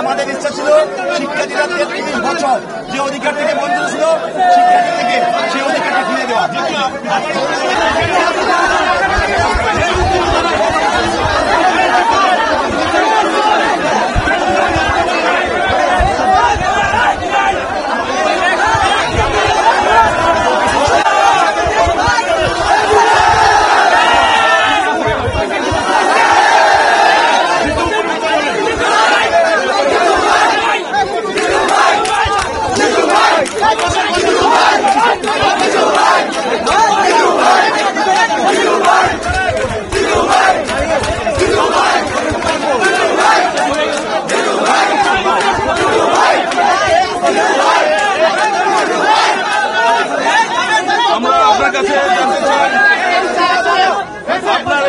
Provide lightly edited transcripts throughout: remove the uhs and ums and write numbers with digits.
আমাদের ইচ্ছা ছিল শিক্ষার্থীরা ৩৩ বছর যে অধিকার থেকে বঞ্চিত ছিল শিক্ষার্থী থেকে সেই অধিকারটা ফিরে দেওয়া। আমরা আপনার কাছে জানতে চাই আপনার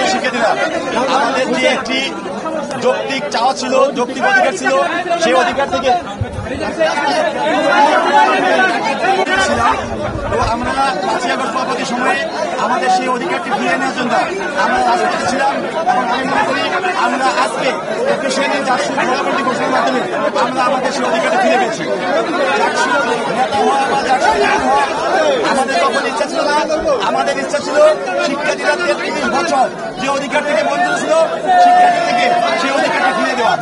এই শিক্ষার্থীরা আমাদের যে একটি যৌক্তিক চাওয়া ছিল, যৌক্তিক অধিকার ছিল, সেই অধিকার থেকে আমরা 5ই আগস্ট পরবর্তী সময়ে আমাদের সেই অধিকারটি ফিরিয়ে নেওয়ার জন্য আমরা রাজপথে ছিলাম এবং আমি মনে করি আমরা আজকে অফিসিয়ালি জাতীয় ফলাফলটি ঘোষণার মাধ্যমে আমরা আমাদের সেই অধিকারটি ফিরে পেয়েছি। নেতা হওয়া বা হওয়া আমাদের তখন ইচ্ছা ছিল না, আমাদের ইচ্ছা ছিল শিক্ষার্থীরা 33 বছর যে অধিকার থেকে বঞ্চিত ছিল শিক্ষার্থী থেকে সেই অধিকারটা ফিরে দেওয়া।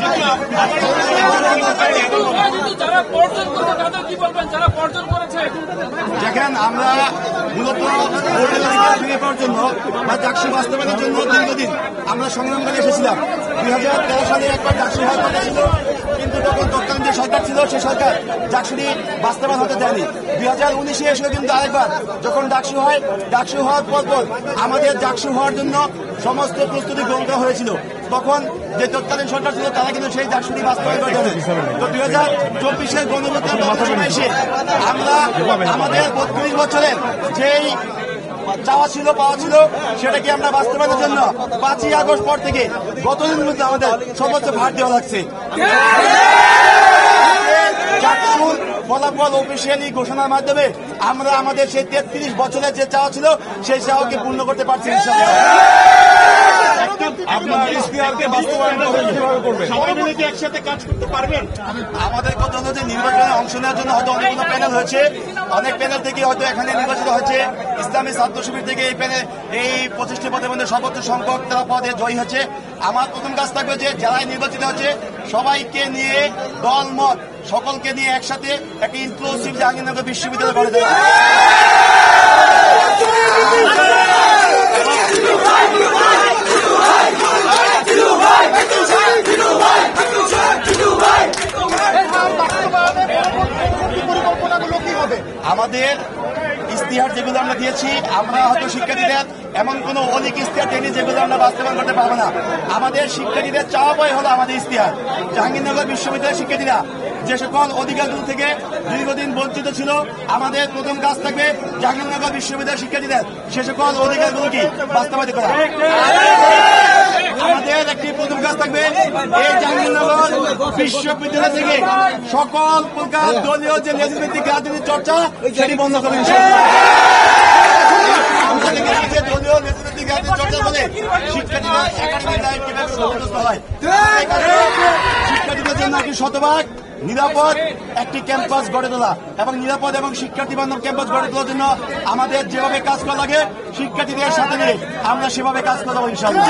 দেখেন আমরা মূলত ভোটের অধিকার ফিরে পাওয়ার জন্য বা চাকসু বাস্তবায়নের জন্য দীর্ঘদিন আমরা সংগ্রাম করে এসেছিলাম। 2013 সালে একবার চাকসু হওয়ার কথা ছিল, কিন্তু তখন তৎকালীন যে সরকার ছিল সেই সরকার চাকসুটি বাস্তবায়ন হতে দেয়নি। 2019-এ এসে কিন্তু আরেকবার যখন ডাকসু হয়, ডাকসু হওয়ার পর আমাদের ডাকসু হওয়ার জন্য সমস্ত প্রস্তুতি গ্রহণ করা হয়েছিল। তখন যে তৎকালীন সরকার ছিল তারা কিন্তু সেই ডাকসুটি বাস্তবায়ন করে দেবে। তো 2024-এর গণভোটের এসে আমরা আমাদের 32 বছরের যেই চাওয়া ছিল পাওয়া ছিল সেটাকে আমরা বাস্তবায়নের জন্য 5ই আগস্ট পর থেকে গতদিন মধ্যে আমাদের সর্বোচ্চ ভার দেওয়া লাগছে। ডাকসুর ফলাফল অফিসিয়ালি ঘোষণার মাধ্যমে আমরা আমাদের সেই 33 বছরের যে চাওয়া ছিল সেই চাওয়াকে পূর্ণ করতে পারছি। আপনার ইশতেহারকে বাস্তবায়ন কিভাবে করবেন? সবাই মিলে কি একসাথে কাজ করতে পারবেন? আমাদের কথা হলো যে নির্বাচনে অংশ নেওয়ার জন্য হয়তো অনেকগুলো প্যানেল হয়েছে, অনেক প্যানেল থেকে হয়তো এখানে নির্বাচিত হয়েছে। ইসলামী ছাত্র শিবির থেকে এই প্যানেল এই 25টি পদের মধ্যে সর্বোচ্চ সংখ্যক তারা পদে জয়ী হয়েছে। আমার প্রথম কাজ থাকবে যে যারাই নির্বাচিত হচ্ছে সবাইকে নিয়ে দলমত সকলকে নিয়ে একসাথে একটা ইনক্লুসিভ জাহাঙ্গীরনগর বিশ্ববিদ্যালয় গড়ে দেওয়া। আমাদের ইশতেহার যেগুলো আমরা দিয়েছি, আমরা হয়তো শিক্ষার্থীদের এমন কোন অনেক ইশতেহার দেয়নি যেগুলো আমরা বাস্তবায়ন করতে পারবো না। আমাদের শিক্ষার্থীদের চাওয়া পাই হলো আমাদের ইশতেহার জাহাঙ্গীরনগর বিশ্ববিদ্যালয়ের শিক্ষার্থীরা যে সকল অধিকারগুলো থেকে দীর্ঘদিন বঞ্চিত ছিল, আমাদের প্রথম কাজ থাকবে জাহাঙ্গীরনগর বিশ্ববিদ্যালয়ের শিক্ষার্থীদের সে সকল অধিকারগুলো কি বাস্তবায়িত করা। আমাদের একটি প্রথম কাজ থাকবে এই জাহাঙ্গীরনগর বিশ্ববিদ্যালয় থেকে সকল প্রকার দলীয় যে লেজভিত্তিক রাজনীতির চর্চা সেটি বন্ধ করবেন। দলীয় লেজভিত্তিক রাজনীতির চর্চার ফলে শিক্ষার্থীরা একাডেমিক লাইফ কিভাবে ক্ষতিগ্রস্ত হয়, শিক্ষার্থীদের জন্য একটি শতভাগ নিরাপদ একটি ক্যাম্পাস গড়ে তোলা এবং নিরাপদ এবং শিক্ষার্থী বান্ধব ক্যাম্পাস গড়ে তোলার জন্য আমাদের যেভাবে কাজ করা লাগে শিক্ষার্থীদের সাথে নিয়ে আমরা সেভাবে কাজ করবো ইনশাআল্লাহ।